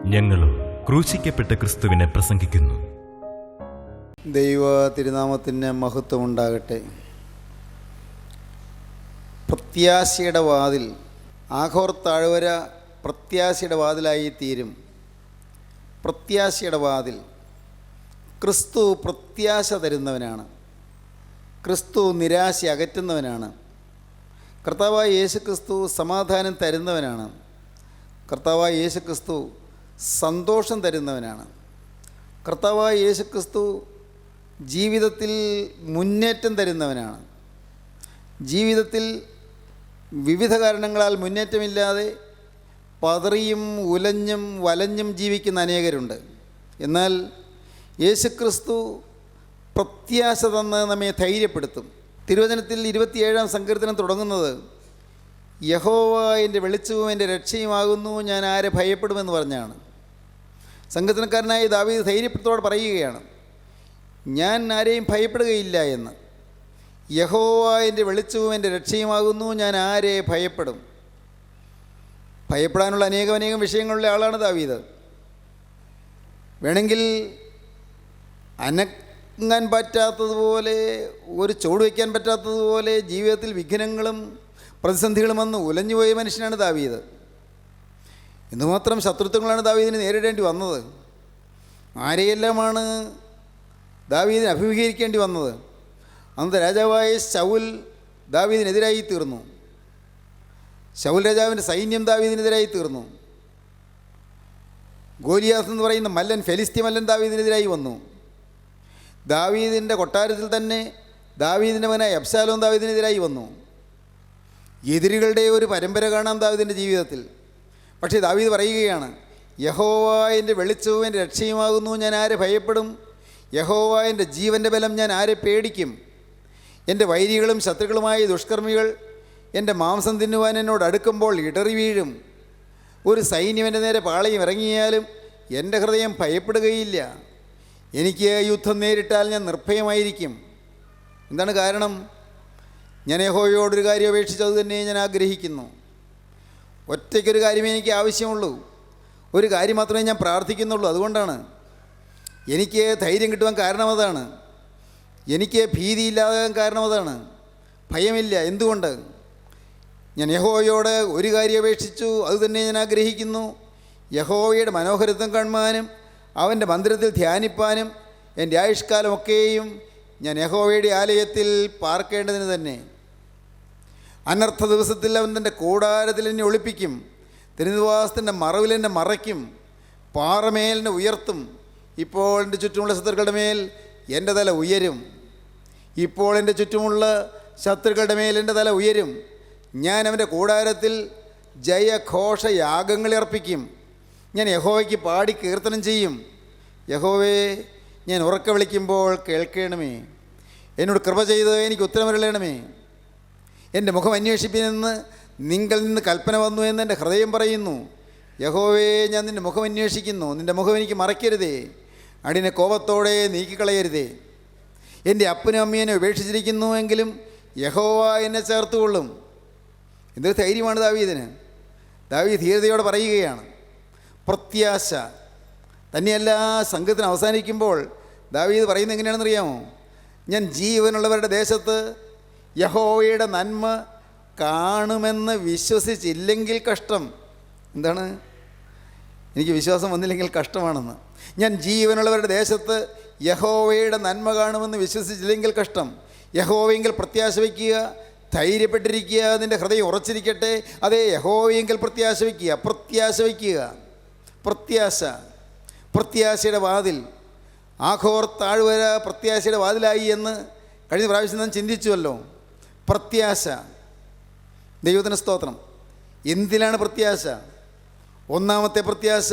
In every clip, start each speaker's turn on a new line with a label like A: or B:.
A: ഞങ്ങളും ക്രൂശിക്കപ്പെട്ട ക്രിസ്തുവിനെ പ്രസംഗിക്കുന്നു.
B: ദൈവ തിരുനാമത്തിന് മഹത്വം ഉണ്ടാകട്ടെ. പ്രത്യാശയുടെ വാതിൽ, ആഘോർ താഴ്വര പ്രത്യാശയുടെ വാതിലായി തീരും. പ്രത്യാശയുടെ വാതിൽ. ക്രിസ്തു പ്രത്യാശ തരുന്നവനാണ്. ക്രിസ്തു നിരാശ അകറ്റുന്നവനാണ്. കർത്താവായ യേശു ക്രിസ്തു സമാധാനം തരുന്നവനാണ്. കർത്താവായ യേശു ക്രിസ്തു സന്തോഷം തരുന്നവനാണ്. കർത്താവായ യേശു ക്രിസ്തു ജീവിതത്തിൽ മുന്നേറ്റം തരുന്നവനാണ്. ജീവിതത്തിൽ വിവിധ കാരണങ്ങളാൽ മുന്നേറ്റമില്ലാതെ പതറിയും ഉലഞ്ഞും വലഞ്ഞും ജീവിക്കുന്ന അനേകരുണ്ട്. എന്നാൽ യേശുക്രിസ്തു പ്രത്യാശ തന്ന് നമ്മെ ധൈര്യപ്പെടുത്തും. തിരുവചനത്തിൽ 27-ാം സങ്കീർത്തനം തുടങ്ങുന്നത് യഹോവ എൻ്റെ വെളിച്ചവും എൻ്റെ രക്ഷയുമാകുന്നു, ഞാൻ ആരെ ഭയപ്പെടുമെന്ന് പറഞ്ഞാണ്. സങ്കീർത്തനക്കാരനായ ദാവീദ് ധൈര്യത്തോടെ പറയുകയാണ്, ഞാൻ ആരെയും ഭയപ്പെടുകയില്ല എന്ന്. യഹോവ എൻ്റെ വെളിച്ചവും എൻ്റെ രക്ഷയുമാകുന്നു, ഞാൻ ആരെ ഭയപ്പെടും. ഭയപ്പെടാനുള്ള അനേകം വിഷയങ്ങളുള്ള ആളാണ് ദാവീദ്. വേണമെങ്കിൽ അനങ്ങാൻ പറ്റാത്തതുപോലെ, ഒരു ചുവട് വയ്ക്കാൻ പറ്റാത്തതുപോലെ ജീവിതത്തിൽ വിഘ്നങ്ങളും പ്രതിസന്ധികളും വന്ന് ഉലഞ്ഞുപോയ മനുഷ്യനാണ് ദാവീദ്. എന്തുമാത്രം ശത്രുത്വങ്ങളാണ് ദാവീദിന് നേരിടേണ്ടി വന്നത്. ആരെയെല്ലാമാണ് ദാവീദിന് അഭിമുഖീകരിക്കേണ്ടി വന്നത്. അന്നത്തെ രാജാവായ ശൗൽ ദാവീദിനെതിരായി തീർന്നു. ശൗൽ രാജാവിൻ്റെ സൈന്യം ദാവീദിനെതിരായി തീർന്നു. ഗോലിയാത്ത് എന്ന് പറയുന്ന മല്ലൻ, ഫെലിസ്ത്യ മല്ലൻ ദാവീദിനെതിരായി വന്നു. ദാവീദിൻ്റെ കൊട്ടാരത്തിൽ തന്നെ ദാവീദിൻ്റെ മകനായ അബ്ശാലോം ദാവീദിനെതിരായി വന്നു. എതിരുകളുടെ ഒരു പരമ്പര കാണാം ദാവീദിൻ്റെ ജീവിതത്തിൽ. പക്ഷേ ദാവീദ് പറയുകയാണ്, യഹോവ എൻ്റെ വെളിച്ചവും എൻ്റെ രക്ഷയുമാകുന്നു, ഞാൻ ആരെ ഭയപ്പെടും. യഹോവ എൻ്റെ ജീവൻ്റെ ബലം, ഞാൻ ആരെ പേടിക്കും. എൻ്റെ വൈരികളും ശത്രുക്കളുമായ ദുഷ്കർമ്മികൾ എൻ്റെ മാംസം തിന്നുവാൻ എന്നോട് അടുക്കുമ്പോൾ ഇടറി വീഴും. ഒരു സൈന്യം എൻ്റെ നേരെ പാളയം ഇറങ്ങിയാലും എൻ്റെ ഹൃദയം ഭയപ്പെടുകയില്ല. എനിക്ക് യുദ്ധം നേരിട്ടാൽ ഞാൻ നിർഭയമായിരിക്കും. എന്താണ് കാരണം? ഞാൻ യഹോവയോടൊരു കാര്യം അപേക്ഷിച്ചത് തന്നെ ഞാൻ ആഗ്രഹിക്കുന്നു. ഒറ്റയ്ക്കൊരു കാര്യമേ എനിക്ക് ആവശ്യമുള്ളൂ. ഒരു കാര്യം മാത്രമേ ഞാൻ പ്രാർത്ഥിക്കുന്നുള്ളൂ. അതുകൊണ്ടാണ് എനിക്ക് ധൈര്യം കിട്ടുവാൻ കാരണം അതാണ്. എനിക്ക് ഭീതിയില്ലാതാകാൻ കാരണം അതാണ്. ഭയമില്ല. എന്തുകൊണ്ട്? ഞാൻ യഹോവയോട് ഒരു കാര്യം അപേക്ഷിച്ചു, അതുതന്നെ ഞാൻ ആഗ്രഹിക്കുന്നു. യഹോവയുടെ മനോഹരത്വം കാണുവാനും അവൻ്റെ മന്ദിരത്തിൽ ധ്യാനിപ്പാനും എൻ്റെ ആയുഷ്കാലമൊക്കെയും ഞാൻ യഹോവയുടെ ആലയത്തിൽ പാർക്കേണ്ടതിന് തന്നെ. അനർത്ഥ ദിവസത്തിൽ അവൻ തൻ്റെ കൂടാരത്തിൽ എന്നെ ഒളിപ്പിക്കും. തിരുനിവാസത്തിൻ്റെ മറവിൽ എന്നെ മറയ്ക്കും. പാറമേലിനെ ഉയർത്തും. ഇപ്പോൾ എൻ്റെ ചുറ്റുമുള്ള ശത്രുക്കളുടെ മേൽ എൻ്റെ തല ഉയരും. ഇപ്പോൾ എൻ്റെ ചുറ്റുമുള്ള ശത്രുക്കളുടെ മേൽ എൻ്റെ തല ഉയരും. ഞാൻ അവൻ്റെ കൂടാരത്തിൽ ജയഘോഷയാഗങ്ങൾ അർപ്പിക്കും. ഞാൻ യഹോവയ്ക്ക് പാടി കീർത്തനം ചെയ്യും. യഹോവേ, ഞാൻ ഉറക്കെ വിളിക്കുമ്പോൾ കേൾക്കണമേ. എന്നോട് കൃപ ചെയ്ത് എനിക്ക് ഉത്തരമരുളണമേ. എൻ്റെ മുഖം അന്വേഷിപ്പിനെന്ന് നിങ്ങളിൽ നിന്ന് കൽപ്പന വന്നു എന്ന് എൻ്റെ ഹൃദയം പറയുന്നു. യഹോവേ, ഞാൻ നിൻ്റെ മുഖം അന്വേഷിക്കുന്നു. നിൻ്റെ മുഖം എനിക്ക് മറയ്ക്കരുതേ. അടിനെ കോപത്തോടെ നീക്കിക്കളയരുതേ. എൻ്റെ അപ്പനും അമ്മേനെ ഉപേക്ഷിച്ചിരിക്കുന്നുവെങ്കിലും യഹോവ എന്നെ ചേർത്തുകൊള്ളും. എന്തൊരു ധൈര്യമാണ് ദാവീദിന്. ദാവീദ് ധീരതയോടെ പറയുകയാണ്. പ്രത്യാശ തന്നെയല്ല. സംഘത്തിന് അവസാനിക്കുമ്പോൾ ദാവീദ് പറയുന്നത് എങ്ങനെയാണെന്നറിയാമോ? ഞാൻ ജീവനുള്ളവരുടെ ദേശത്ത് യഹോവയുടെ നന്മ കാണുമെന്ന് വിശ്വസിച്ചില്ലെങ്കിൽ കഷ്ടം. എന്താണ്? എനിക്ക് വിശ്വാസം വന്നില്ലെങ്കിൽ കഷ്ടമാണെന്ന്. ഞാൻ ജീവനുള്ളവരുടെ ദേശത്ത് യഹോവയുടെ നന്മ കാണുമെന്ന് വിശ്വസിച്ചില്ലെങ്കിൽ കഷ്ടം. യഹോവയെങ്കിൽ പ്രത്യാശ വയ്ക്കുക, ധൈര്യപ്പെട്ടിരിക്കുക, നിൻ്റെ ഹൃദയം ഉറച്ചിരിക്കട്ടെ. അതേ, യഹോവയെങ്കിൽ പ്രത്യാശ വയ്ക്കുക, പ്രത്യാശ വയ്ക്കുക. പ്രത്യാശ, പ്രത്യാശയുടെ വാതിൽ. ആഘോർ താഴ്വര പ്രത്യാശയുടെ വാതിലായി എന്ന് കഴിഞ്ഞ പ്രാവശ്യം നാം ചിന്തിച്ചുവല്ലോ. പ്രത്യാശ. ദൈവത്തിന് സ്തോത്രം. എന്തിനാണ് പ്രത്യാശ? ഒന്നാമത്തെ പ്രത്യാശ,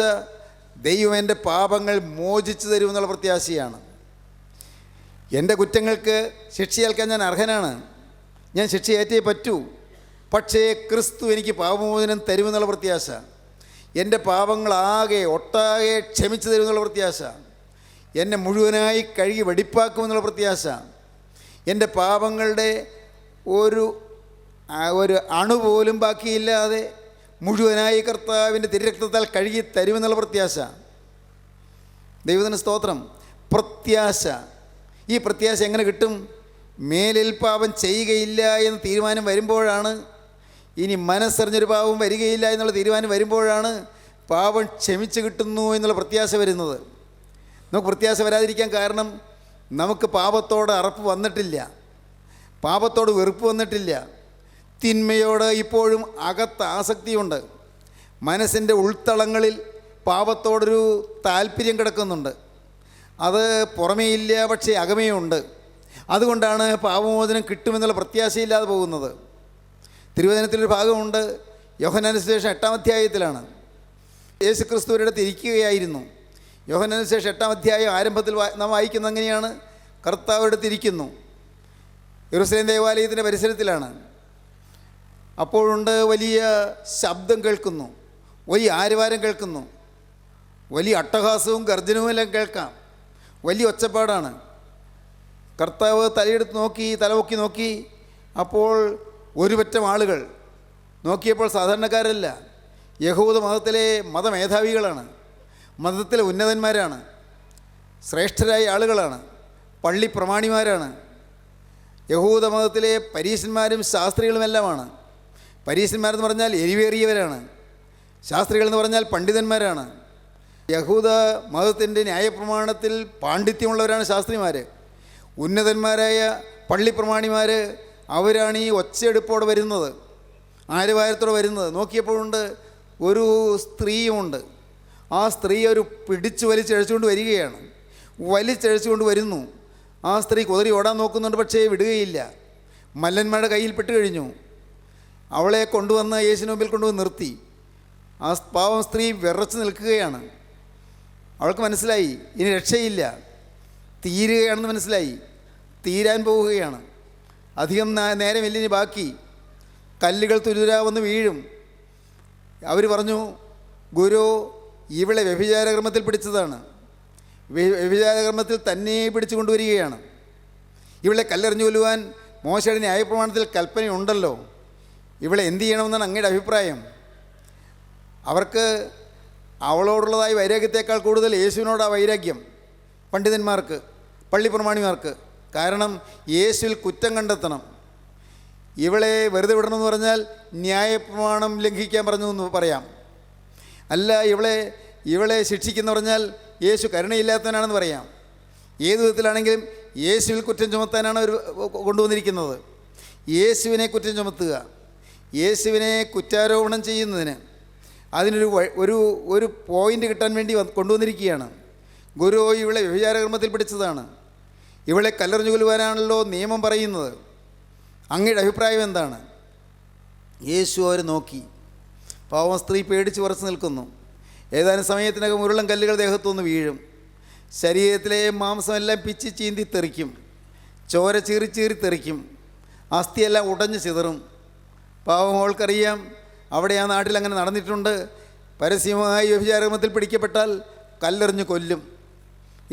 B: ദൈവം എൻ്റെ പാപങ്ങൾ മോചിച്ചു തരുമെന്നുള്ള പ്രത്യാശയാണ്. എൻ്റെ കുറ്റങ്ങൾക്ക് ശിക്ഷയേൽക്കാൻ ഞാൻ അർഹനാണ്. ഞാൻ ശിക്ഷയേറ്റേ പറ്റൂ. പക്ഷേ ക്രിസ്തു എനിക്ക് പാപമോചനം തരുമെന്നുള്ള പ്രത്യാശ. എൻ്റെ പാപങ്ങളാകെ ഒട്ടാകെ ക്ഷമിച്ചു തരുമെന്നുള്ള പ്രത്യാശ. എന്നെ മുഴുവനായി കഴുകി വെടിപ്പാക്കുമെന്നുള്ള പ്രത്യാശ. എൻ്റെ പാപങ്ങളുടെ ഒരു അണുപോലും ബാക്കിയില്ലാതെ മുഴുവനായി കർത്താവിൻ്റെ തിരുരക്തത്താൽ കഴുകി തരുമെന്നുള്ള പ്രത്യാശ. ദൈവത്തിന് സ്തോത്രം. പ്രത്യാശ. ഈ പ്രത്യാശ എങ്ങനെ കിട്ടും? മേലിൽ പാപം ചെയ്യുകയില്ല എന്ന് തീരുമാനം വരുമ്പോഴാണ്, ഇനി മനസ്സറിഞ്ഞൊരു പാപം വരികയില്ല എന്നുള്ള തീരുമാനം വരുമ്പോഴാണ് പാപം ക്ഷമിച്ച് കിട്ടുന്നു എന്നുള്ള പ്രത്യാശ വരുന്നത്. നമുക്ക് പ്രത്യാശ വരാതിരിക്കാൻ കാരണം നമുക്ക് പാപത്തോട് അറപ്പ് വന്നിട്ടില്ല, പാപത്തോട് വെറുപ്പ് വന്നിട്ടില്ല. തിന്മയോട് ഇപ്പോഴും അകത്ത് ആസക്തിയുണ്ട്. മനസ്സിൻ്റെ ഉൾത്തളങ്ങളിൽ പാപത്തോടൊരു താല്പര്യം കിടക്കുന്നുണ്ട്. അത് പുറമേ ഇല്ല, പക്ഷേ അകമേ ഉണ്ട്. അതുകൊണ്ടാണ് പാപമോചനം കിട്ടുമെന്നുള്ള പ്രത്യാശയില്ലാതെ പോകുന്നത്. തിരുവചനത്തിലൊരു ഭാഗമുണ്ട്, യോഹന്നാന്റെ സുവിശേഷം 8-ാം അധ്യായത്തിലാണ്. യേശുക്രിസ്തുവിൻ്റെ അടുത്ത് ഇരിക്കുകയായിരുന്നു. യോഹന്നാന്റെ സുവിശേഷം 8-ാം അധ്യായം ആരംഭത്തിൽ നാം വായിക്കുന്നത് എങ്ങനെയാണ്? കർത്താവിൻ്റെ അടുത്ത് ഇരിക്കുന്നു. യെരൂശലേം ദേവാലയത്തിൻ്റെ പരിസരത്തിലാണ്. അപ്പോഴുണ്ട് വലിയ ശബ്ദം കേൾക്കുന്നു, വലിയ ആരവാരം കേൾക്കുന്നു, വലിയ അട്ടഹാസവും ഗർജനവും എല്ലാം കേൾക്കാം. വലിയ ഒച്ചപ്പാടാണ്. കർത്താവ് തലപൊക്കി നോക്കി. അപ്പോൾ ഒരു പറ്റം ആളുകൾ നോക്കിയപ്പോൾ സാധാരണക്കാരല്ല, യഹൂദ മതത്തിലെ മതമേധാവികളാണ്, മതത്തിലെ ഉന്നതന്മാരാണ്, ശ്രേഷ്ഠരായ ആളുകളാണ്, പള്ളി പ്രമാണിമാരാണ്. യഹൂദ മതത്തിലെ പരീശന്മാരും ശാസ്ത്രികളുമെല്ലാമാണ്. പരീശന്മാരെന്ന് പറഞ്ഞാൽ എരിവേറിയവരാണ്, ശാസ്ത്രികളെന്ന് പറഞ്ഞാൽ പണ്ഡിതന്മാരാണ്. യഹൂദ മതത്തിൻ്റെ ന്യായപ്രമാണത്തിൽ പാണ്ഡിത്യമുള്ളവരാണ് ശാസ്ത്രിമാർ. ഉന്നതന്മാരായ പള്ളി പ്രമാണിമാർ അവരാണ് ഈ ഒച്ചയെടുപ്പോടെ വരുന്നത്, ആരവാരത്തോടെ വരുന്നത്. നോക്കിയപ്പോഴുണ്ട് ഒരു സ്ത്രീയുമുണ്ട്. ആ സ്ത്രീ ഒരു വലിച്ചഴച്ചുകൊണ്ട് വരികയാണ്, വലിച്ചഴച്ചുകൊണ്ട് വരുന്നു. ആ സ്ത്രീ കുതിരി ഓടാൻ നോക്കുന്നുണ്ട്, പക്ഷേ വിടുകയില്ല. മല്ലന്മാരുടെ കയ്യിൽ പെട്ട് കഴിഞ്ഞു. അവളെ കൊണ്ടുവന്ന് യേശുവിന് മുമ്പിൽ കൊണ്ടുവന്ന് നിർത്തി. ആ പാവം സ്ത്രീ വിറച്ച് നിൽക്കുകയാണ്. അവൾക്ക് മനസ്സിലായി ഇനി രക്ഷയില്ല, തീരുകയാണെന്ന് മനസ്സിലായി. തീരാൻ പോവുകയാണ്. അധികം നേരമില്ല ഇനി ബാക്കി. കല്ലുകൾ തുരുതുരാ വന്ന് വീഴും. അവർ പറഞ്ഞു, ഗുരു, ഇവളെ വ്യഭിചാരകർമ്മത്തിൽ പിടിച്ചതാണ്, വ്യഭിചാരകർമ്മത്തിൽ തന്നെ പിടിച്ചു കൊണ്ടുവരികയാണ്. ഇവളെ കല്ലെറിഞ്ഞു കൊല്ലുവാൻ മോശയുടെ ന്യായപ്രമാണത്തിൽ കൽപ്പനയുണ്ടല്ലോ, ഇവളെ എന്തു ചെയ്യണമെന്നാണ് അങ്ങയുടെ അഭിപ്രായം? അവർക്ക് അവളോടുള്ളതായ വൈരാഗ്യത്തേക്കാൾ കൂടുതൽ യേശുവിനോടാ വൈരാഗ്യം പണ്ഡിതന്മാർക്ക്, പള്ളി പ്രമാണിമാർക്ക്. കാരണം യേശുവിൽ കുറ്റം കണ്ടെത്തണം. ഇവളെ വെറുതെ വിടണമെന്ന് പറഞ്ഞാൽ ന്യായപ്രമാണം ലംഘിക്കാൻ പറഞ്ഞു എന്ന് പറയാം. അല്ല, ഇവളെ ശിക്ഷിക്കുന്ന പറഞ്ഞാൽ യേശു കരുണയില്ലാത്തവനാണെന്ന് പറയാം. ഏതു വിധത്തിലാണെങ്കിലും യേശുവിൽ കുറ്റം ചുമത്താനാണ് അവർ കൊണ്ടുവന്നിരിക്കുന്നത്. യേശുവിനെ കുറ്റം ചുമത്തുക, യേശുവിനെ കുറ്റാരോപണം ചെയ്യുന്നതിന്, അതിനൊരു ഒരു പോയിൻ്റ് കിട്ടാൻ വേണ്ടി കൊണ്ടുവന്നിരിക്കുകയാണ്. ഗുരു, ഇവളെ വ്യഭിചാരകർമ്മത്തിൽ പിടിച്ചതാണ്, ഇവളെ കല്ലെറിഞ്ഞു കൊല്ലുവാനാണല്ലോ നിയമം പറയുന്നത്, അങ്ങയുടെ അഭിപ്രായം എന്താണ്? യേശു അവർ നോക്കി. പാവം സ്ത്രീ പേടിച്ച് ഉറച്ചു നിൽക്കുന്നു. ഏതാനും സമയത്തിനകം ഉരുളം കല്ലുകൾ ദേഹത്തുനിന്ന് വീഴും. ശരീരത്തിലെ മാംസമെല്ലാം പിച്ചി ചീന്തി തെറിക്കും, ചോര ചീറി തെറിക്കും, അസ്ഥിയെല്ലാം ഉടഞ്ഞ് ചിതറും. പാവം അവൾക്കറിയാം, അവിടെ ആ നാട്ടിൽ അങ്ങനെ നടന്നിട്ടുണ്ട്. പരസ്യമായി വ്യഭിചാരകർമ്മത്തിൽ പിടിക്കപ്പെട്ടാൽ കല്ലെറിഞ്ഞ് കൊല്ലും.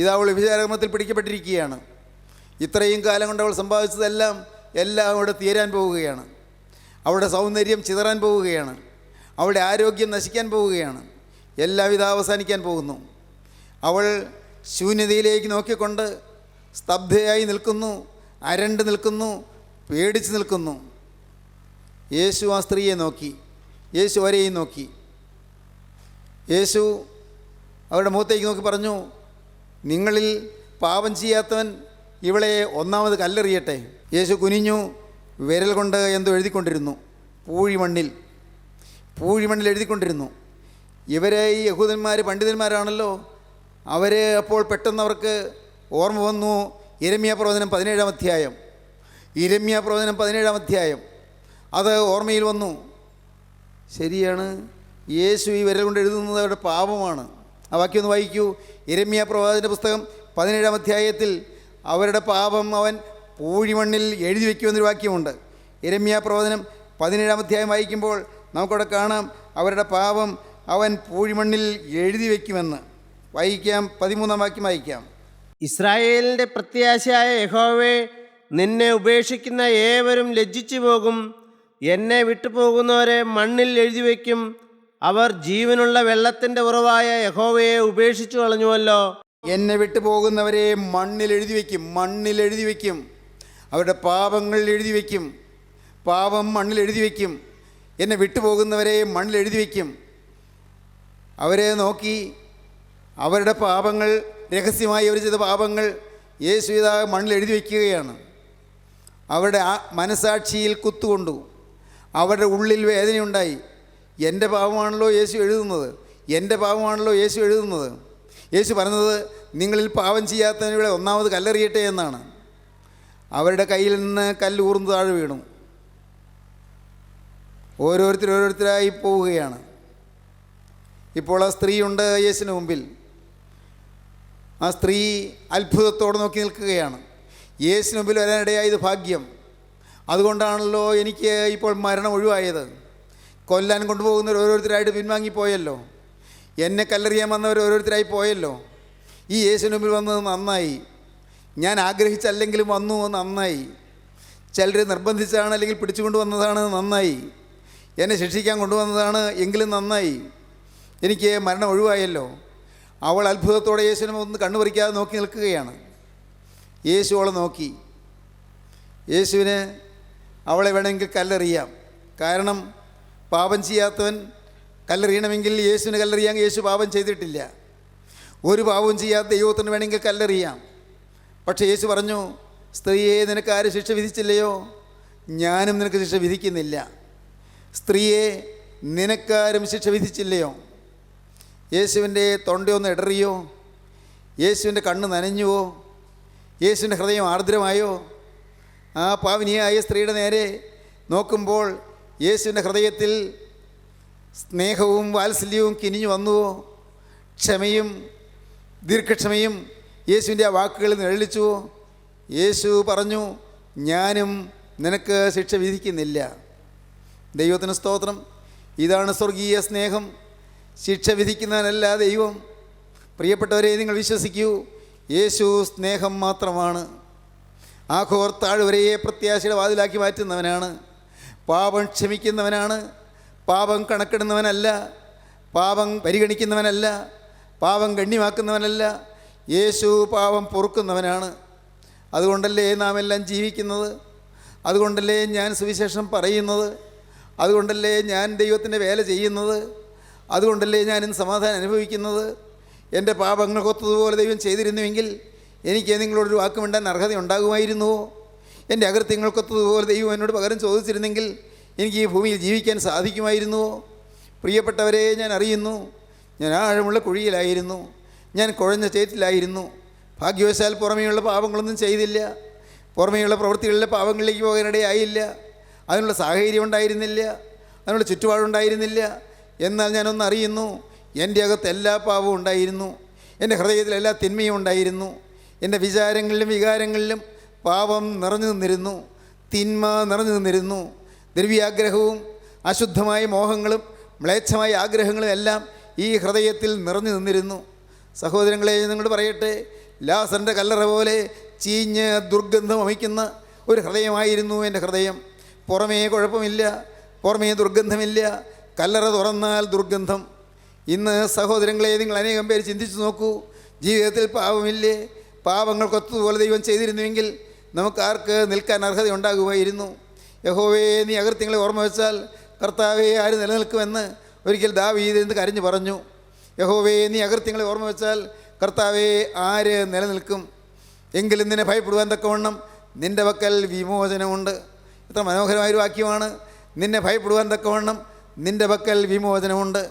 B: ഇതവൾ വ്യഭിചാരകർമ്മത്തിൽ പിടിക്കപ്പെട്ടിരിക്കുകയാണ്. ഇത്രയും കാലം കൊണ്ട് അവൾ സമ്പാദിച്ചതെല്ലാം അവിടെ തീരാൻ പോവുകയാണ്. അവളുടെ സൗന്ദര്യം ചിതറാൻ പോവുകയാണ്. അവളുടെ ആരോഗ്യം നശിക്കാൻ പോവുകയാണ്. എല്ലാവിധ അവസാനിക്കാൻ പോകുന്നു. അവൾ ശൂന്യതയിലേക്ക് നോക്കിക്കൊണ്ട് സ്തബ്ധയായി നിൽക്കുന്നു, അരണ്ട് നിൽക്കുന്നു, പേടിച്ച് നിൽക്കുന്നു. യേശു ആ സ്ത്രീയെ നോക്കി, യേശു അവരെയും നോക്കി. യേശു അവരുടെ മുഖത്തേക്ക് നോക്കി പറഞ്ഞു, നിങ്ങളിൽ പാപം ചെയ്യാത്തവൻ ഇവളെ ഒന്നാമത് കല്ലെറിയട്ടെ. യേശു കുനിഞ്ഞു വിരൽ കൊണ്ട് എന്തോ എഴുതിക്കൊണ്ടിരുന്നു. പൂഴിമണ്ണിൽ എഴുതിക്കൊണ്ടിരുന്നു. ഇവരെ ഈ യഹൂദന്മാർ പണ്ഡിതന്മാരാണല്ലോ. അവർ അപ്പോൾ പെട്ടെന്ന് അവർക്ക് ഓർമ്മ വന്നു യിരെമ്യാ പ്രവചനം 17-ാം അധ്യായം. യിരെമ്യാ പ്രവചനം 17-ാം അധ്യായം അത് ഓർമ്മയിൽ വന്നു. ശരിയാണ്, യേശു ഈ വിരൽ കൊണ്ട് എഴുതുന്നത് അവരുടെ പാപമാണ്. ആ വാക്യം ഒന്ന് വായിക്കൂ. യിരെമ്യാ പ്രവാചകൻ്റെ പുസ്തകം 17-ാം അധ്യായത്തിൽ അവരുടെ പാപം അവൻ പൂഴിമണ്ണിൽ എഴുതി വയ്ക്കുമെന്നൊരു വാക്യമുണ്ട്. യിരെമ്യാ പ്രവചനം 17-ാം അധ്യായം വായിക്കുമ്പോൾ നമുക്കവിടെ കാണാം, അവരുടെ പാപം അവൻ പൂഴിമണ്ണിൽ എഴുതി വയ്ക്കുമെന്ന്. വായിക്കാം, 13-ാം വാക്യം വായിക്കാം.
C: ഇസ്രായേലിൻ്റെ പ്രത്യാശയായ യഹോവേ, നിന്നെ ഉപേക്ഷിക്കുന്ന ഏവരും ലജ്ജിച്ചു പോകും. എന്നെ വിട്ടുപോകുന്നവരെ മണ്ണിൽ എഴുതി വയ്ക്കും. അവർ ജീവനുള്ള വെള്ളത്തിൻ്റെ ഉറവായ യഹോവയെ ഉപേക്ഷിച്ചു കളഞ്ഞുവല്ലോ.
B: എന്നെ വിട്ടു പോകുന്നവരെ മണ്ണിൽ എഴുതി വയ്ക്കും, മണ്ണിൽ എഴുതി വയ്ക്കും. അവരുടെ പാപങ്ങൾ എഴുതി വയ്ക്കും, പാപം മണ്ണിൽ എഴുതി വയ്ക്കും. എന്നെ വിട്ടുപോകുന്നവരെ മണ്ണിൽ എഴുതി വയ്ക്കും. അവരെ നോക്കി അവരുടെ പാപങ്ങൾ, രഹസ്യമായി അവർ ചെയ്ത പാപങ്ങൾ യേശു ഇതാ മണ്ണിൽ എഴുതി വയ്ക്കുകയാണ്. അവരുടെ മനസാക്ഷിയിൽ കുത്തുകൊണ്ടു. അവരുടെ ഉള്ളിൽ വേദനയുണ്ടായി. എൻ്റെ പാപമാണല്ലോ യേശു എഴുതുന്നത്, എൻ്റെ പാപമാണല്ലോ യേശു എഴുതുന്നത്. യേശു പറഞ്ഞത് നിങ്ങളിൽ പാപം ചെയ്യാത്തവരുടെ ഒന്നാമത് കല്ലെറിയട്ടെ എന്നാണ്. അവരുടെ കയ്യിൽ നിന്ന് കല്ല് ഊർന്ന് താഴെ വീണു. ഓരോരുത്തരായി പോവുകയാണ്. ഇപ്പോൾ ആ സ്ത്രീയുണ്ട് യേശുവിന് മുമ്പിൽ. ആ സ്ത്രീ അത്ഭുതത്തോടെ നോക്കി നിൽക്കുകയാണ്. യേശുവിന് മുമ്പിൽ വരാനിടയായത് ഭാഗ്യം. അതുകൊണ്ടാണല്ലോ എനിക്ക് ഇപ്പോൾ മരണം ഒഴിവായത്. കൊല്ലാൻ കൊണ്ടുപോകുന്നവർ ഓരോരുത്തരായിട്ട് പിൻവാങ്ങിപ്പോയല്ലോ. എന്നെ കല്ലെറിയാൻ വന്നവർ ഓരോരുത്തരായി പോയല്ലോ. ഈ യേശുവിന് മുമ്പിൽ വന്നത് നന്നായി. ഞാൻ ആഗ്രഹിച്ചല്ലെങ്കിലും വന്നു, നന്നായി. ചിലർ നിർബന്ധിച്ചാണ് അല്ലെങ്കിൽ പിടിച്ചുകൊണ്ട് വന്നതാണ്, നന്നായി. എന്നെ ശിക്ഷിക്കാൻ കൊണ്ടുവന്നതാണ്, എങ്കിലും നന്നായി. എനിക്ക് മരണം ഒഴിവായല്ലോ. അവൾ അത്ഭുതത്തോടെ യേശുവിനെ ഒന്ന് കണ്ണുപറിക്കാതെ നോക്കി നിൽക്കുകയാണ്. യേശു അവളെ നോക്കി. യേശുവിന് അവളെ വേണമെങ്കിൽ കല്ലെറിയാം. കാരണം പാപം ചെയ്യാത്തവൻ കല്ലെറിയണമെങ്കിൽ യേശുവിന് കല്ലെറിയാൻ യേശു പാപം ചെയ്തിട്ടില്ല. ഒരു പാപവും ചെയ്യാത്ത ദൈവത്തിന് വേണമെങ്കിൽ കല്ലെറിയാം. പക്ഷേ യേശു പറഞ്ഞു, സ്ത്രീയെ നിനക്കാരും ശിക്ഷ വിധിച്ചില്ലയോ? ഞാനും നിനക്ക് ശിക്ഷ വിധിക്കുന്നില്ല. സ്ത്രീയെ നിനക്കാരും ശിക്ഷ വിധിച്ചില്ലയോ? യേശുവിൻ്റെ തൊണ്ടയൊന്ന് ഇടറിയോ? യേശുവിൻ്റെ കണ്ണ് നനഞ്ഞുവോ? യേശുവിൻ്റെ ഹൃദയം ആർദ്രമായോ? ആ പാവനിയായ സ്ത്രീയുടെ നേരെ നോക്കുമ്പോൾ യേശുവിൻ്റെ ഹൃദയത്തിൽ സ്നേഹവും വാത്സല്യവും കിനിഞ്ഞു വന്നുവോ? ക്ഷമയും ദീർഘക്ഷമയും യേശുവിൻ്റെ ആ വാക്കുകളിൽ നിഴലിച്ചുവോ? യേശു പറഞ്ഞു, ഞാനും നിനക്ക് ശിക്ഷ വിധിക്കുന്നില്ല. ദൈവത്തിന് സ്തോത്രം. ഇതാണ് സ്വർഗീയ സ്നേഹം. ശിക്ഷ വിധിക്കുന്നവനല്ല ദൈവം. പ്രിയപ്പെട്ടവരെ, നിങ്ങൾ വിശ്വസിക്കൂ, യേശു സ്നേഹം മാത്രമാണ്. ആഘോർ താഴ്വരയെ പ്രത്യാശയുടെ വാതിലാക്കി മാറ്റുന്നവനാണ്. പാപം ക്ഷമിക്കുന്നവനാണ്. പാപം കണക്കിടുന്നവനല്ല, പാപം പരിഗണിക്കുന്നവനല്ല, പാപം ഗണ്യമാക്കുന്നവനല്ല. യേശു പാപം പൊറുക്കുന്നവനാണ്. അതുകൊണ്ടല്ലേ നാം എല്ലാം ജീവിക്കുന്നത്. അതുകൊണ്ടല്ലേ ഞാൻ സുവിശേഷം പറയുന്നത്. അതുകൊണ്ടല്ലേ ഞാൻ ദൈവത്തിൻ്റെ വേല ചെയ്യുന്നത്. അതുകൊണ്ടല്ലേ ഞാൻ ഇന്ന് സമാധാനം അനുഭവിക്കുന്നത്. എൻ്റെ പാപങ്ങൾക്കൊത്തതുപോലെ ദൈവം ചെയ്തിരുന്നുവെങ്കിൽ എനിക്ക് നിങ്ങളോടൊരു വാക്ക് മിണ്ടാൻ അർഹത ഉണ്ടാകുമായിരുന്നുവോ? എൻ്റെ അകൃത്യങ്ങൾക്കൊത്തതുപോലെ ദൈവം എന്നോട് പകരം ചോദിച്ചിരുന്നെങ്കിൽ എനിക്ക് ഈ ഭൂമിയിൽ ജീവിക്കാൻ സാധിക്കുമായിരുന്നുവോ? പ്രിയപ്പെട്ടവരെ, ഞാൻ അറിയുന്നു, ഞാൻ ആഴമുള്ള കുഴിയിലായിരുന്നു. ഞാൻ കുഴഞ്ഞ ചേറ്റിലായിരുന്നു. ഭാഗ്യവശാൽ പുറമേയുള്ള പാപങ്ങളൊന്നും ചെയ്തില്ല. പുറമേയുള്ള പ്രവൃത്തികളിലെ പാപങ്ങളിലേക്ക് പോകാനിടയായില്ല. അതിനുള്ള സാഹചര്യം ഉണ്ടായിരുന്നില്ല, അതിനുള്ള ചുറ്റുപാടുണ്ടായിരുന്നില്ല. എന്നാൽ ഞാനൊന്നറിയുന്നു, എൻ്റെ അകത്ത് എല്ലാ പാപവും ഉണ്ടായിരുന്നു. എൻ്റെ ഹൃദയത്തിൽ എല്ലാ തിന്മയും ഉണ്ടായിരുന്നു. എൻ്റെ വിചാരങ്ങളിലും വികാരങ്ങളിലും പാപം നിറഞ്ഞു നിന്നിരുന്നു, തിന്മ നിറഞ്ഞു നിന്നിരുന്നു. ദ്രവ്യാഗ്രഹവും അശുദ്ധമായ മോഹങ്ങളും മ്ലേച്ഛമായ ആഗ്രഹങ്ങളും എല്ലാം ഈ ഹൃദയത്തിൽ നിറഞ്ഞു നിന്നിരുന്നു. സഹോദരങ്ങളെ, നിങ്ങളോട് പറയട്ടെ, ലാസറിൻ്റെ കല്ലറ പോലെ ചീഞ്ഞ് ദുർഗന്ധം വമിക്കുന്ന ഒരു ഹൃദയമായിരുന്നു എൻ്റെ ഹൃദയം. പുറമേ കുഴപ്പമില്ല, പുറമേ ദുർഗന്ധമില്ല, കല്ലറ തുറന്നാൽ ദുർഗന്ധം. ഇന്ന് സഹോദരങ്ങളെ, നിങ്ങൾ അനേകം പേര് ചിന്തിച്ചു നോക്കൂ, ജീവിതത്തിൽ പാപമില്ലേ? പാപങ്ങൾക്കൊത്തതുപോലെ ദൈവം ചെയ്തിരുന്നുവെങ്കിൽ നമുക്കാർക്ക് നിൽക്കാൻ അർഹത ഉണ്ടാകുമായിരുന്നു. യഹോവേ, നീ അകൃത്യങ്ങളെ ഓർമ്മ വെച്ചാൽ കർത്താവേ ആര് നിലനിൽക്കുമെന്ന് ഒരിക്കൽ ദാവീദ് എന്ന് കരഞ്ഞു പറഞ്ഞു. യഹോവേ, നീ അകൃത്യങ്ങളെ ഓർമ്മ വെച്ചാൽ കർത്താവേ ആര് നിലനിൽക്കും? എങ്കിലും നിന്നെ ഭയപ്പെടുവാൻ തക്കവണ്ണം നിൻ്റെ പക്കൽ വിമോചനമുണ്ട്. എത്ര മനോഹരമായൊരു വാക്യമാണ്. നിന്നെ ഭയപ്പെടുവാൻ തക്കവണ്ണം നിൻ്റെ പക്കൽ വിമോചനമുണ്ട്.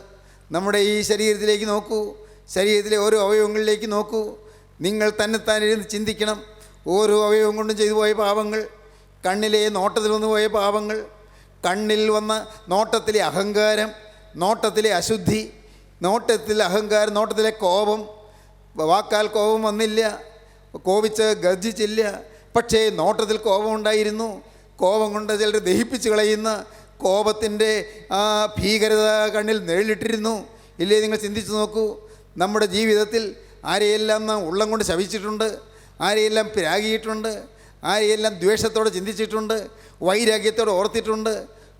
B: നമ്മുടെ ഈ ശരീരത്തിലേക്ക് നോക്കൂ, ശരീരത്തിലെ ഓരോ അവയവങ്ങളിലേക്ക് നോക്കൂ. നിങ്ങൾ തന്നെത്താൻ ഇരുന്ന് ചിന്തിക്കണം. ഓരോ അവയവം കൊണ്ടും ചെയ്തു പോയ പാപങ്ങൾ, കണ്ണിലെ നോട്ടത്തിൽ വന്നു പോയ പാപങ്ങൾ, കണ്ണിൽ വന്ന നോട്ടത്തിലെ അഹങ്കാരം, നോട്ടത്തിലെ അശുദ്ധി, നോട്ടത്തിൽ അഹങ്കാരം, നോട്ടത്തിലെ കോപം. വാക്കാൽ കോപം വന്നില്ല, കോപിച്ച് ഗർജിച്ചില്ല, പക്ഷേ നോട്ടത്തിൽ കോപമുണ്ടായിരുന്നു. കോപം കൊണ്ട് ചിലർ ദഹിപ്പിച്ച് കളയുന്ന കോപത്തിൻ്റെ ആ ഭീകരത കണ്ണിൽ നിഴലിട്ടിരുന്നു. ഇല്ലേ? നിങ്ങൾ ചിന്തിച്ചു നോക്കൂ. നമ്മുടെ ജീവിതത്തിൽ ആരെയെല്ലാം നാം ഉള്ളം കൊണ്ട് ശപിച്ചിട്ടുണ്ട്, ആരെയെല്ലാം പ്രാഗിയിട്ടുണ്ട്, ആരെയെല്ലാം ദ്വേഷത്തോടെ ചിന്തിച്ചിട്ടുണ്ട്, വൈരാഗ്യത്തോടെ ഓർത്തിട്ടുണ്ട്.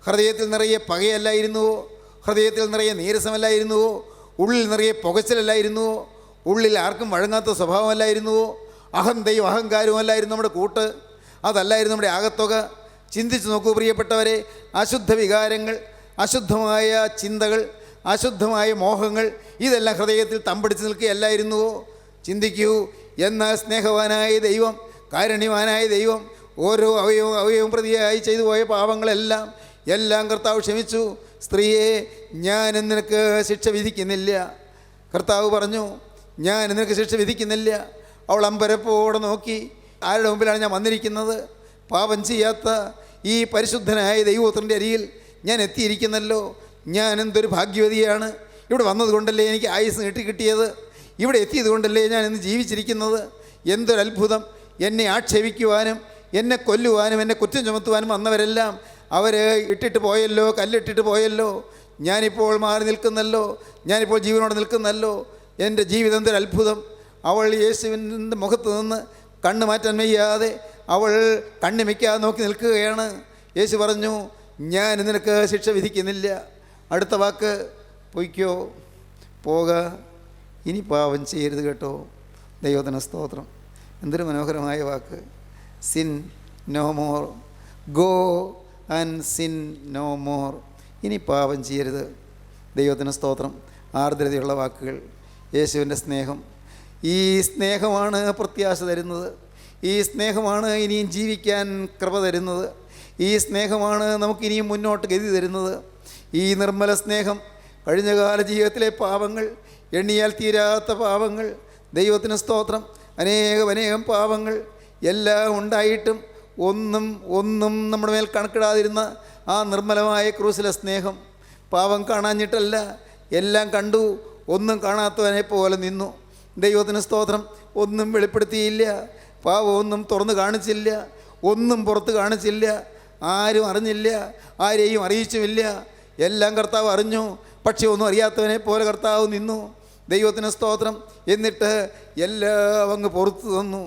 B: ഹൃദയത്തിൽ നിറയെ പകയല്ലായിരുന്നുവോ? ഹൃദയത്തിൽ നിറയെ നീരസമല്ലായിരുന്നുവോ? ഉള്ളിൽ നിറയെ പുകച്ചിലല്ലായിരുന്നുവോ? ഉള്ളിൽ ആർക്കും വഴങ്ങാത്ത സ്വഭാവമല്ലായിരുന്നുവോ? അഹന്തയും അഹങ്കാരവും അല്ലായിരുന്നു നമ്മുടെ കൂട്ട്? അതല്ലായിരുന്നു നമ്മുടെ ആകത്തുക? ചിന്തിച്ചു നോക്കൂ പ്രിയപ്പെട്ടവരെ. അശുദ്ധ വികാരങ്ങൾ, അശുദ്ധമായ ചിന്തകൾ, അശുദ്ധമായ മോഹങ്ങൾ, ഇതെല്ലാം ഹൃദയത്തിൽ തമ്പടിച്ച് നിൽക്കുകയല്ലായിരുന്നുവോ? ചിന്തിക്കൂ. എന്നാൽ സ്നേഹവാനായ ദൈവം, കാരുണ്യവാനായ ദൈവം ഓരോ അവയവും പ്രതിയായി ചെയ്തു പോയ പാപങ്ങളെല്ലാം കർത്താവ് ക്ഷമിച്ചു. സ്ത്രീയെ, ഞാൻ നിനക്ക് ശിക്ഷ വിധിക്കുന്നില്ല. കർത്താവ് പറഞ്ഞു, ഞാൻ നിനക്ക് ശിക്ഷ വിധിക്കുന്നില്ല. അവൾ അമ്പരപ്പോടെ നോക്കി, ആരുടെ മുമ്പിലാണ് ഞാൻ വന്നിരിക്കുന്നത്? പാപം ചെയ്യാത്ത ഈ പരിശുദ്ധനായ ദൈവത്തിൻ്റെ അരിയിൽ ഞാൻ എത്തിയിരിക്കുന്നല്ലോ. ഞാൻ എന്തൊരു ഭാഗ്യവതിയാണ്. ഇവിടെ വന്നതുകൊണ്ടല്ലേ എനിക്ക് ആയുസ് കിട്ടിയത്. ഇവിടെ എത്തിയത് കൊണ്ടല്ലേ ഞാൻ ഇന്ന് ജീവിച്ചിരിക്കുന്നത്. എന്തൊരത്ഭുതം! എന്നെ ആക്ഷേപിക്കുവാനും എന്നെ കൊല്ലുവാനും എന്നെ കുറ്റം ചുമത്തുവാനും വന്നവരെല്ലാം അവർ ഇട്ടിട്ട് പോയല്ലോ, കല്ലിട്ടിട്ട് പോയല്ലോ. ഞാനിപ്പോൾ മാറി നിൽക്കുന്നല്ലോ, ഞാനിപ്പോൾ ജീവനോടെ നിൽക്കുന്നല്ലോ. എൻ്റെ ജീവിതം എന്തൊരു അത്ഭുതം! അവൾ യേശുവിൻ്റെ മുഖത്ത് നിന്ന് കണ്ണ് മാറ്റാൻ വയ്യാതെ അവൾ കണ്ണിമയ്ക്കാതെ നോക്കി നിൽക്കുകയാണ്. യേശു പറഞ്ഞു, ഞാൻ നിനക്ക് ശിക്ഷ വിധിക്കുന്നില്ല. അടുത്ത വാക്ക്, പൊയ്ക്കോ, പോക, ഇനി പാപം ചെയ്യരുത് കേട്ടോ. ദൈവത്തിന് സ്തോത്രം. എന്തൊരു മനോഹരമായ വാക്ക്. Sin no more, go and sin no more. ഇനി പാപം ചെയ്യരുത്. ദൈവത്തിന് സ്തോത്രം. ആർദ്രതയുള്ള വാക്കുകൾ. യേശുവിൻ്റെ സ്നേഹം. ഈ സ്നേഹമാണ് പ്രത്യാശ തരുന്നത്. ഈ സ്നേഹമാണ് ഇനിയും ജീവിക്കാൻ കൃപ തരുന്നത്. ഈ സ്നേഹമാണ് നമുക്കിനിയും മുന്നോട്ട് ഗതി തരുന്നത്. ഈ നിർമ്മല സ്നേഹം കഴിഞ്ഞകാല ജീവിതത്തിലെ പാപങ്ങൾ, എണ്ണിയാൽ തീരാത്ത പാപങ്ങൾ, ദൈവത്തിന് സ്തോത്രം, അനേകം പാപങ്ങൾ എല്ലാം ഉണ്ടായിട്ടും ഒന്നും നമ്മുടെ മേൽ കണക്കിടാതിരുന്ന ആ നിർമ്മലമായ ക്രൂസിലെ സ്നേഹം. പാപം കാണാഞ്ഞിട്ടല്ല, എല്ലാം കണ്ടു, ഒന്നും കാണാത്തവനെ പോലെ നിന്നു. ദൈവത്തിന് സ്തോത്രം. ഒന്നും വെളിപ്പെടുത്തിയില്ല, പാവമൊന്നും തുറന്ന് കാണിച്ചില്ല, ഒന്നും പുറത്ത് കാണിച്ചില്ല, ആരും അറിഞ്ഞില്ല, ആരെയും അറിയിച്ചുമില്ല. എല്ലാം കർത്താവ് അറിഞ്ഞു. പക്ഷേ ഒന്നും അറിയാത്തവനെ പോലെ കർത്താവ് നിന്നു. ദൈവത്തിന് സ്തോത്രം. എന്നിട്ട് എല്ലാം അങ്ങ് പുറത്തു തന്നു,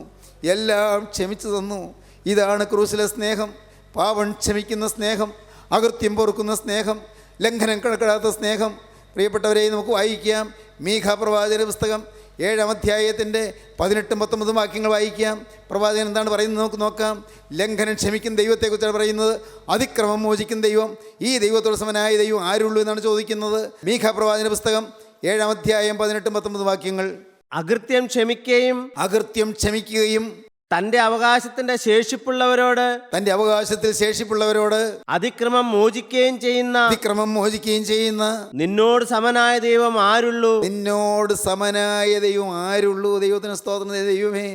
B: എല്ലാം ക്ഷമിച്ചു തന്നു. ഇതാണ് ക്രൂസിലെ സ്നേഹം. പാപം ക്ഷമിക്കുന്ന സ്നേഹം, അകൃത്യം പൊറുക്കുന്ന സ്നേഹം, ലംഘനം കണക്കിടാത്ത സ്നേഹം. പ്രിയപ്പെട്ടവരെ, നമുക്ക് വായിക്കാം. മീഖ പ്രവാചക പുസ്തകം 7-ാം അധ്യായത്തിൻ്റെ 18-19 വാക്യങ്ങൾ വായിക്കാം. പ്രവാചകൻ എന്താണ് പറയുന്നത് നമുക്ക് നോക്കാം. ലംഘനം ക്ഷമിക്കുന്ന ദൈവത്തെക്കുറിച്ചാണ് പറയുന്നത്. അതിക്രമം മോചിക്കുന്ന ദൈവം, ഈ ദൈവത്തോട് സമനായ ദൈവം ആരുള്ളൂ എന്നാണ് ചോദിക്കുന്നത്. മീഖ പ്രവാചക പുസ്തകം 7-ാം അധ്യായം 18-19 വാക്യങ്ങൾ.
C: അകൃത്യം
B: ക്ഷമിക്കുകയും
C: തന്റെ അവകാശത്തിന്റെ ശേഷിപ്പുള്ളവരോട്,
B: തന്റെ അവകാശത്തിൽ ശേഷിപ്പുള്ളവരോട്
C: അതിക്രമം മോചിക്കുകയും ചെയ്യുന്ന നിന്നോട് സമനായ ദൈവം ആരുള്ളൂ?
B: ദൈവത്തിന് സ്തോത്രം. ദൈവമേ,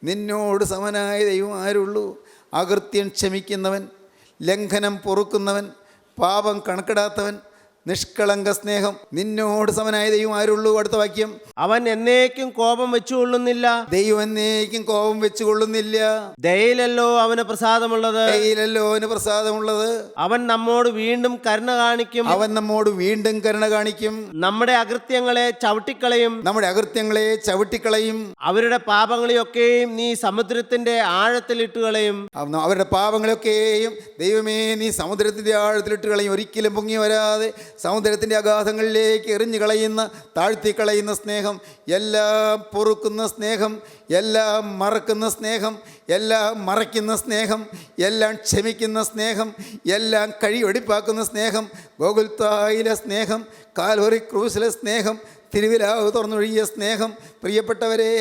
B: നിന്നോട് സമനായ ദൈവം ആരുള്ളൂ? അകൃത്യം ക്ഷമിക്കുന്നവൻ, ലംഘനം പൊറുക്കുന്നവൻ, പാപം കണക്കിടാത്തവൻ, നിഷ്കളങ്ക സ്നേഹം, നിന്നോട് സമനായ ദൈവം ആരുള്ളൂ? അടുത്ത വാക്യം,
C: അവൻ എന്നേക്കും കോപം വെച്ചുകൊള്ളുന്നില്ല.
B: ദൈവം എന്നേക്കും കോപം വെച്ചുകൊള്ളുന്നില്ല.
C: ദയയിലല്ലോ അവന് പ്രസാദമുള്ളത്. അവൻ നമ്മോട് വീണ്ടും കരുണ കാണിക്കും. നമ്മുടെ അകൃത്യങ്ങളെ ചവിട്ടിക്കളയും. അവരുടെ പാപങ്ങളെയൊക്കെയും നീ സമുദ്രത്തിന്റെ ആഴത്തിലിട്ട് കളയും.
B: അവരുടെ പാപങ്ങളെയൊക്കെയും ദൈവമേ നീ സമുദ്രത്തിന്റെ ആഴത്തിലിട്ട് കളയും. ഒരിക്കലും പൊങ്ങി വരാതെ സമുദ്രത്തിൻ്റെ അഗാധങ്ങളിലേക്ക് എറിഞ്ഞു കളയുന്ന, താഴ്ത്തിക്കളയുന്ന സ്നേഹം, എല്ലാം പൊറുക്കുന്ന സ്നേഹം, എല്ലാം മറക്കുന്ന സ്നേഹം, എല്ലാം മറയ്ക്കുന്ന സ്നേഹം, എല്ലാം ക്ഷമിക്കുന്ന സ്നേഹം, എല്ലാം കഴിവെടിപ്പാക്കുന്ന സ്നേഹം, ഗോകുൽത്തായിലെ സ്നേഹം, കാൽവറി ക്രൂസിലെ സ്നേഹം, തിരുവിലാവ് തുറന്നൊഴിയ സ്നേഹം. പ്രിയപ്പെട്ടവരെ,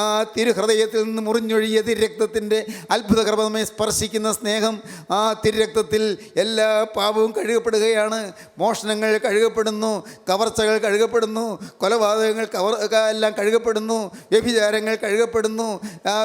B: ആ തിരുഹൃദയത്തിൽ നിന്ന് മുറിഞ്ഞൊഴിയ തിരുരക്തത്തിൻ്റെ അത്ഭുതകൃപ നമ്മെ സ്പർശിക്കുന്ന സ്നേഹം. ആ തിരുരക്തത്തിൽ എല്ലാ പാപവും കഴുകപ്പെടുകയാണ്. മോഷണങ്ങൾ കഴുകപ്പെടുന്നു, കവർച്ചകൾ കഴുകപ്പെടുന്നു, കൊലപാതകങ്ങൾ എല്ലാം കഴുകപ്പെടുന്നു, വ്യഭിചാരങ്ങൾ കഴുകപ്പെടുന്നു,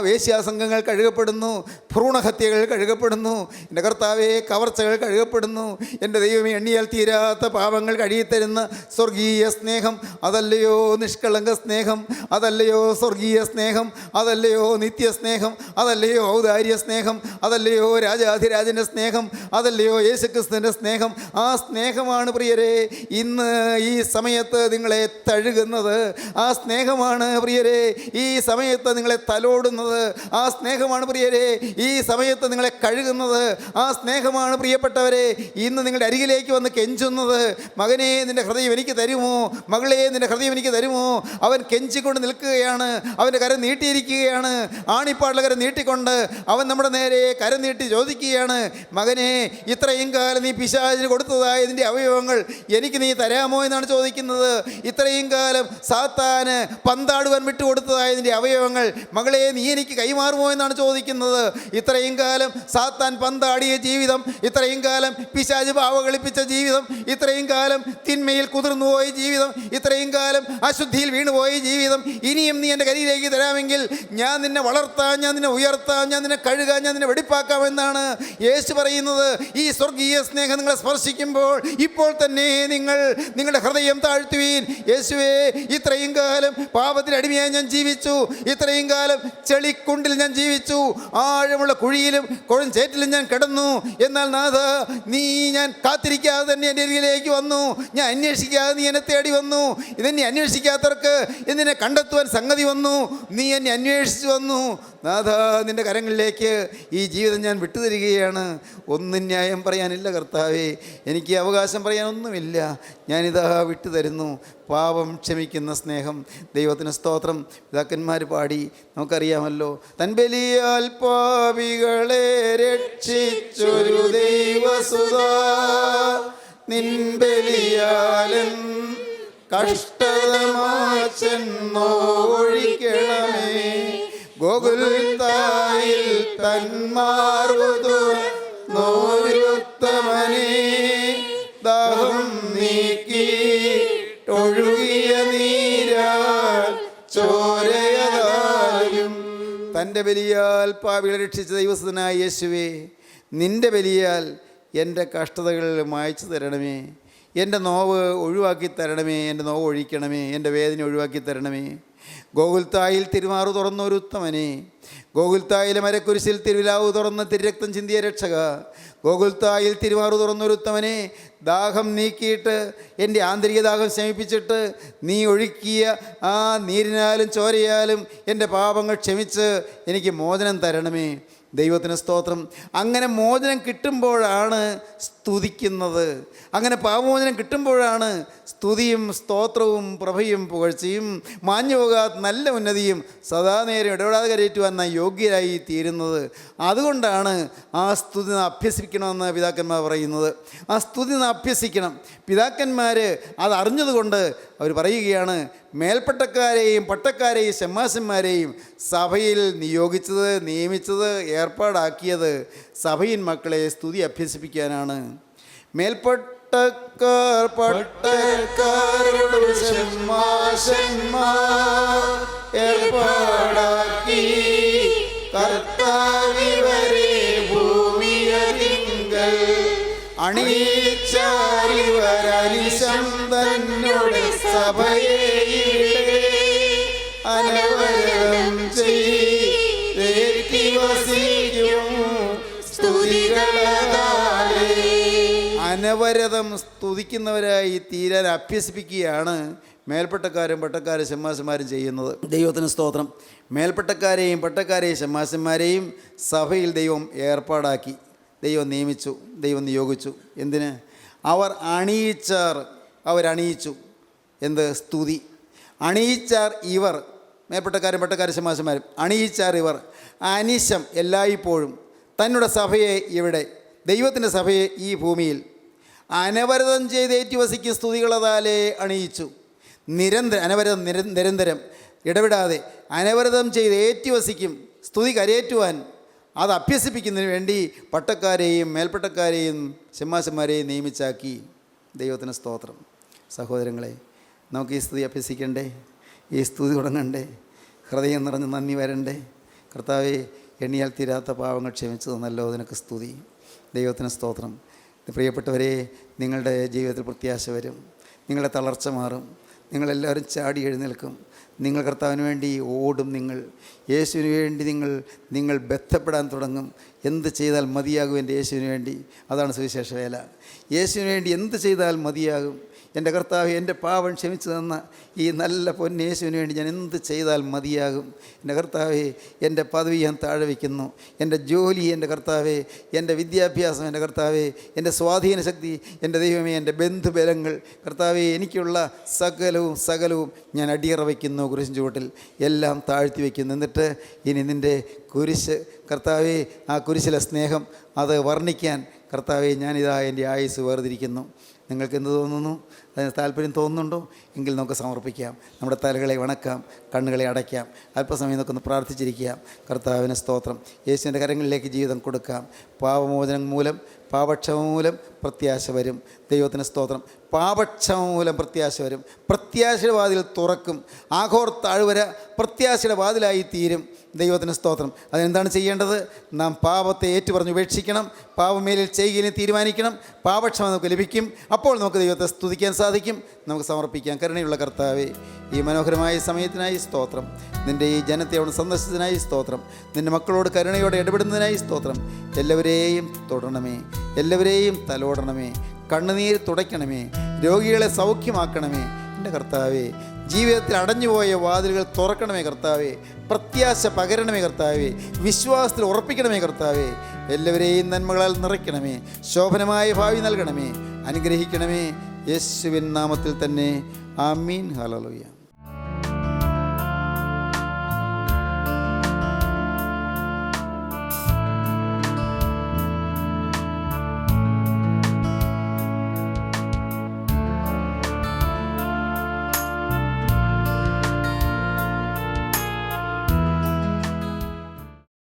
B: വേശ്യാസംഘങ്ങൾ കഴുകപ്പെടുന്നു, ഭ്രൂണഹത്യകൾ കഴുകപ്പെടുന്നു. എൻ്റെ കർത്താവേ, കവർച്ചകൾ കഴുകപ്പെടുന്നു. എൻ്റെ ദൈവമേ, എണ്ണിയാൽ തീരാത്ത പാപങ്ങൾ കഴുകിത്തരുന്ന സ്വർഗീയ സ്നേഹം, അതല്ലേ അതല്ലയോ നിഷ്കളങ്ക സ്നേഹം, അതല്ലയോ സ്വർഗീയ സ്നേഹം, അതല്ലയോ നിത്യസ്നേഹം, അതല്ലയോ ഔദാര്യ സ്നേഹം, അതല്ലയോ രാജാധിരാജൻ്റെ സ്നേഹം, അതല്ലയോ യേശുക്രിസ്തുവിൻ്റെ സ്നേഹം. ആ സ്നേഹമാണ് പ്രിയരെ ഇന്ന് ഈ സമയത്ത് നിങ്ങളെ തഴുകുന്നത്. ആ സ്നേഹമാണ് പ്രിയരെ ഈ സമയത്ത് നിങ്ങളെ തലോടുന്നത്. ആ സ്നേഹമാണ് പ്രിയരെ ഈ സമയത്ത് നിങ്ങളെ കഴുകുന്നത്. ആ സ്നേഹമാണ് പ്രിയപ്പെട്ടവരെ ഇന്ന് നിങ്ങളുടെ അരികിലേക്ക് വന്ന് കെഞ്ചുന്നത്. മകനെ, നിൻ്റെ ഹൃദയം എനിക്ക് തരുമോ? മകളെ, നിൻ്റെ ഹൃദയം എനിക്ക് തരുമോ? അവൻ കെഞ്ചിക്കൊണ്ട് നിൽക്കുകയാണ്. അവൻ്റെ കരം നീട്ടിയിരിക്കുകയാണ്. ആണിപ്പാടുള്ള കരം നീട്ടിക്കൊണ്ട് അവൻ നമ്മുടെ നേരെ കരം നീട്ടി ചോദിക്കുകയാണ്, മകനെ, ഇത്രയും കാലം നീ പിശാചിന് കൊടുത്തതായ നിൻ്റെ അവയവങ്ങൾ എനിക്ക് നീ തരാമോ എന്നാണ് ചോദിക്കുന്നത്. ഇത്രയും കാലം സാത്താന് പന്താടുവാൻ വിട്ടുകൊടുത്തതായ നിൻ്റെ അവയവങ്ങൾ മകളെ നീ എനിക്ക് കൈമാറുമോ എന്നാണ് ചോദിക്കുന്നത്. ഇത്രയും കാലം സാത്താൻ പന്താടിയ ജീവിതം, ഇത്രയും കാലം പിശാച് പാവ കളിപ്പിച്ച ജീവിതം, ഇത്രയും കാലം തിന്മയിൽ കുതിർന്നുപോയ ജീവിതം, ഇത്രയും കാലം അശുദ്ധിയിൽ വീണുപോയ ജീവിതം ഇനിയും നീ എൻ്റെ കരിയിലേക്ക് തരാമെങ്കിൽ ഞാൻ നിന്നെ വളർത്താം, ഞാൻ നിന്നെ ഉയർത്താം, ഞാൻ നിന്നെ കഴുകാം, ഞാൻ നിന്നെ വെടിപ്പാക്കാമെന്നാണ് യേശു പറയുന്നത്. ഈ സ്വർഗീയ സ്നേഹം നിങ്ങളെ സ്പർശിക്കുമ്പോൾ ഇപ്പോൾ തന്നെ നിങ്ങളുടെ ഹൃദയം താഴ്ത്തുവീൻ. യേശുവേ, ഇത്രയും കാലം പാപത്തിന് അടിമയായി ഞാൻ ജീവിച്ചു, ഇത്രയും കാലം ചെളിക്കുണ്ടിൽ ഞാൻ ജീവിച്ചു, ആഴമുള്ള കുഴിയിലും കൊഴഞ്ചേറ്റിലും ഞാൻ കിടന്നു. എന്നാൽ നാഥ, നീ ഞാൻ കാത്തിരിക്കാതെ തന്നെ എൻ്റെ അരികിലേക്ക് വന്നു. ഞാൻ അന്വേഷിക്കാതെ നീ എന്നെ തേടി വന്നു. ഇതെന്നെ അന്വേഷിക്കാത്തവർക്ക് ഇതിനെ കണ്ടെത്തുവാൻ സംഗതി വന്നു. നീ എന്നെ അന്വേഷിച്ചു വന്നു. നാഥ, നിൻ്റെ കരങ്ങളിലേക്ക് ഈ ജീവിതം ഞാൻ വിട്ടുതരികയാണ്. ഒന്നും ന്യായം പറയാനില്ല കർത്താവേ, എനിക്ക് അവകാശം പറയാനൊന്നുമില്ല. ഞാനിതാ വിട്ടുതരുന്നു. പാപം ക്ഷമിക്കുന്ന സ്നേഹം. ദൈവത്തിന് സ്തോത്രം. പിതാക്കന്മാർ പാടി നമുക്കറിയാമല്ലോ, തൻ ബലിയാൽ പാപികളെ രക്ഷിച്ചൊരു ദൈവസുതാ, നിൻ ബലിയാലൻ കഷ്ടത മാച്ചെന്നൊഴിക്കണമേ. ഗോകുൽത്തായിൽ തന്മാർവതു നോരുത്തമനേ, ദാഹം നീക്കി ഒഴുകിയ നീരാൽ ചോരയതായും. തൻ്റെ ബലിയാൽ പാപികളെ രക്ഷിച്ച ദൈവസുതനായ യേശുവേ, നിൻ്റെ ബലിയാൽ എൻ്റെ കഷ്ടതകൾ മായ്ച്ചു തരണമേ. എൻ്റെ നോവ് ഒഴിവാക്കി തരണമേ. എൻ്റെ നോവ് ഒഴിക്കണമേ. എൻ്റെ വേദന ഒഴിവാക്കി തരണമേ. ഗോകുൽത്തായിൽ തിരുമാറു തുറന്നൊരു ഉത്തമനെ, ഗോകുൽത്തായിലെ മരക്കുരിശിൽ തിരുവിലാവ് തുറന്ന് തിരുരക്തം ചിന്തിയ രക്ഷക, ഗോകുൽത്തായിൽ തിരുമാറു തുറന്നൊരുത്തവനെ, ദാഹം നീക്കിയിട്ട് എൻ്റെ ആന്തരിക ദാഹം ശമിപ്പിച്ചിട്ട് നീ ഒഴുക്കിയ ആ നീരിനാലും ചോരയാലും എൻ്റെ പാപങ്ങൾ ക്ഷമിച്ച് എനിക്ക് മോചനം തരണമേ. ദൈവത്തിന് സ്തോത്രം. അങ്ങനെ മോചനം കിട്ടുമ്പോഴാണ് സ്തുതിക്കുന്നത്. അങ്ങനെ പാപമോചനം കിട്ടുമ്പോഴാണ് സ്തുതിയും സ്തോത്രവും പ്രഭയും പുകഴ്ചയും മാഞ്ഞുപോകാത്ത നല്ല ഉന്നതിയും സദാ നേരം ഇടപെടാതെ കരയേറ്റുവാൻ നാം യോഗ്യരായി തീരുന്നത്. അതുകൊണ്ടാണ് ആ സ്തുതി നാം അഭ്യസിക്കണമെന്ന് പിതാക്കന്മാർ പറയുന്നത്. ആ സ്തുതി നാം അഭ്യസിക്കണം. പിതാക്കന്മാർ അതറിഞ്ഞതുകൊണ്ട് അവർ പറയുകയാണ്, മേൽപ്പട്ടക്കാരെയും പട്ടക്കാരെയും ശമ്മാശന്മാരെയും സഭയിൽ നിയോഗിച്ചത്, നിയമിച്ചത്, ഏർപ്പാടാക്കിയത് സഭയിൻ മക്കളെ സ്തുതി അഭ്യസിപ്പിക്കാനാണ്. മേൽപ്പട്ടക്കാർ പട്ടക്കാരോട് ശമ്മാശന്മാർ ഏർപ്പാടാക്കി കർത്താവിവരെ ഭൂമിയതിങ്കൽ അണിയിച്ചാരിവരനിശം തന്നോട് സഭയെ അനവരം ചെയ്തേറ്റി വസിക്കും സ്തുതികളാലേ. അനവരതം സ്തുതിക്കുന്നവരായി തീരാൻ അഭ്യസിപ്പിക്കുകയാണ് മേൽപ്പട്ടക്കാരും പട്ടക്കാരും ശമ്മാശന്മാരും ചെയ്യുന്നത്. ദൈവത്തിന് സ്തോത്രം. മേൽപ്പട്ടക്കാരെയും പട്ടക്കാരെയും ശമ്മാശന്മാരെയും സഭയിൽ ദൈവം ഏർപ്പാടാക്കി, ദൈവം നിയമിച്ചു, ദൈവം നിയോഗിച്ചു. എന്തിന്? അവർ അണിയിച്ചാർ, അവരണിയിച്ചു. എന്ത്? സ്തുതി. അണിയിച്ചാർ ഇവർ, മേൽപ്പട്ടക്കാരും പട്ടക്കാരും ശമ്മാശന്മാരും, അണിയിച്ചാർ ഇവർ അനിശം എല്ലായ്പ്പോഴും തന്നുടെ സഭയെ ഇവിടെ, ദൈവത്തിൻ്റെ സഭയെ ഈ ഭൂമിയിൽ അനവരതം ചെയ്ത് ഏറ്റുവസിക്കും സ്തുതികളതാലേ അണിയിച്ചു. നിരന്തരം ഇടവിടാതെ അനവരതം ചെയ്ത് ഏറ്റുവസിക്കും സ്തുതി കരയേറ്റുവാൻ അത് അഭ്യസിപ്പിക്കുന്നതിന് വേണ്ടി പട്ടക്കാരെയും മേൽപ്പട്ടക്കാരെയും ശമ്മാശന്മാരെയും നിയമിച്ചാക്കി. ദൈവത്തിന് സ്തോത്രം. സഹോദരങ്ങളെ, നമുക്ക് ഈ സ്തുതി അഭ്യസിക്കണ്ടേ? ഈ സ്തുതി തുടങ്ങണ്ടേ? ഹൃദയം നിറഞ്ഞ് നന്ദി വരണ്ടേ? കർത്താവേ, എണ്ണിയാൽ തീരാത്ത പാവങ്ങൾ ക്ഷമിച്ചു തന്നല്ലോ, അതിനൊക്കെ സ്തുതി. ദൈവത്തിന് സ്തോത്രം. പ്രിയപ്പെട്ടവരെ, നിങ്ങളുടെ ജീവിതത്തിൽ പ്രത്യാശ വരും, നിങ്ങളുടെ തളർച്ച മാറും, നിങ്ങളെല്ലാവരും ചാടി എഴുന്നേൽക്കും. നിങ്ങൾ കർത്താവിന് വേണ്ടി ഓടും. യേശുവിന് വേണ്ടി നിങ്ങൾ ബന്ധപ്പെടാൻ തുടങ്ങും. എന്ത് ചെയ്താൽ മതിയാകും എൻ്റെ യേശുവിന് വേണ്ടി? അതാണ് സുവിശേഷ വേല. യേശുവിന് വേണ്ടി എന്ത് ചെയ്താൽ മതിയാകും? എൻ്റെ കർത്താവ് എൻ്റെ പാപം ക്ഷമിച്ചു തന്ന ഈ നല്ല പൊന്നേശുവിന് വേണ്ടി ഞാൻ എന്ത് ചെയ്താൽ മതിയാകും? എൻ്റെ കർത്താവേ, എൻ്റെ പദവി ഞാൻ താഴെ വയ്ക്കുന്നു. എൻ്റെ ജോലി, എൻ്റെ കർത്താവേ, എൻ്റെ വിദ്യാഭ്യാസം, എൻ്റെ കർത്താവേ, എൻ്റെ സ്വാധീന ശക്തി, എൻ്റെ ദൈവമേ, എൻ്റെ ബന്ധുബലങ്ങൾ, കർത്താവേ, എനിക്കുള്ള സകലവും ഞാൻ അടിയറ വയ്ക്കുന്നു. കുരിശിൻ ചുവട്ടിൽ എല്ലാം താഴ്ത്തി വയ്ക്കുന്നു. എന്നിട്ട് ഇനി നിൻ്റെ കുരിശ്, കർത്താവേ, ആ കുരിശിലെ സ്നേഹം അത് വർണ്ണിക്കാൻ കർത്താവേ, ഞാനിതാ എൻ്റെ ആയുസ് വേർതിരിക്കുന്നു. നിങ്ങൾക്ക് എന്ത് തോന്നുന്നു? അതിന് താല്പര്യം തോന്നുന്നുണ്ടോ? എങ്കിൽ നമുക്ക് സമർപ്പിക്കാം. നമ്മുടെ തലകളെ വണക്കാം, കണ്ണുകളെ അടയ്ക്കാം, അല്പസമയം നമുക്കൊന്ന് പ്രാർത്ഥിച്ചിരിക്കാം. കർത്താവിന് സ്തോത്രം. യേശുവിൻ്റെ കരങ്ങളിലേക്ക് ജീവിതം കൊടുക്കാം. പാപമോചനം മൂലം, പാപക്ഷമ മൂലം പ്രത്യാശ വരും. ദൈവത്തിന് സ്തോത്രം. പാപക്ഷമ മൂലം പ്രത്യാശ വരും. പ്രത്യാശയുടെ വാതിൽ തുറക്കും. ആഘോർ താഴ്വര പ്രത്യാശയുടെ വാതിലായി തീരും. ദൈവത്തിന് സ്തോത്രം. അതിനെന്താണ് ചെയ്യേണ്ടത്? നാം പാപത്തെ ഏറ്റുപറഞ്ഞ് ഉപേക്ഷിക്കണം. പാപമേലിൽ ചെയ്യുകയും തീരുമാനിക്കണം. പാപക്ഷമ നമുക്ക് ലഭിക്കും. അപ്പോൾ നമുക്ക് ദൈവത്തെ സ്തുതിക്കാൻ സാധിക്കും. നമുക്ക് സമർപ്പിക്കാം. കരുണയുള്ള കർത്താവേ, ഈ മനോഹരമായ സമയത്തിനായി സ്തോത്രം. നിൻ്റെ ഈ ജനത്തെ അവിടെ സന്ദർശിച്ചതിനായി സ്തോത്രം. നിൻ്റെ മക്കളോട് കരുണയോടെ ഇടപെടുന്നതിനായി സ്തോത്രം. എല്ലാവരെയും തൊടണമേ, എല്ലാവരെയും തലോടണമേ, കണ്ണുനീര് തുടയ്ക്കണമേ, രോഗികളെ സൗഖ്യമാക്കണമേ. എൻ്റെ കർത്താവേ, ജീവിതത്തിൽ അടഞ്ഞുപോയ വാതിലുകൾ തുറക്കണമേ കർത്താവേ. പ്രത്യാശ പകരണമേ കർത്താവേ. വിശ്വാസത്തിൽ ഉറപ്പിക്കണമേ കർത്താവേ. എല്ലാവരെയും നന്മകളാൽ നിറയ്ക്കണമേ. ശോഭനമായ ഭാവി നൽകണമേ. അനുഗ്രഹിക്കണമേ. യേശുവിൻ നാമത്തിൽ തന്നെ. ആമീൻ. ഹല്ലേലൂയ.